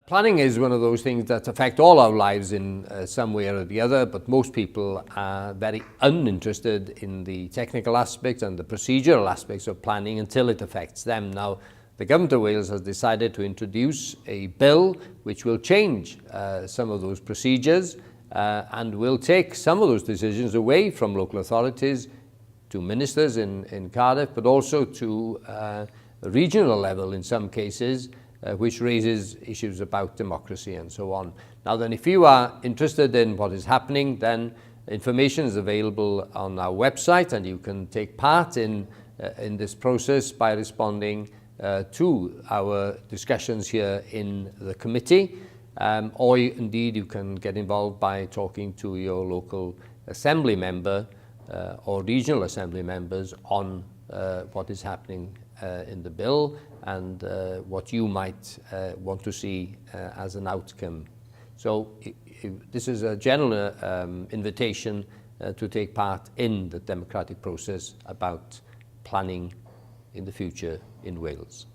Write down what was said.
Planning is one of those things that affect all our lives in some way or the other, but most people are very uninterested in the technical aspects and the procedural aspects of planning until it affects them. Now, the Government of Wales has decided to introduce a bill which will change some of those procedures and will take some of those decisions away from local authorities to ministers in Cardiff, but also to a regional level in some cases, which raises issues about democracy and so on. Now then, if you are interested in what is happening, then information is available on our website, and you can take part in this process by responding to our discussions here in the committee, or indeed you can get involved by talking to your local assembly member or regional assembly members on what is happening in the bill and what you might want to see as an outcome. So this is a general invitation to take part in the democratic process about planning in the future in Wales.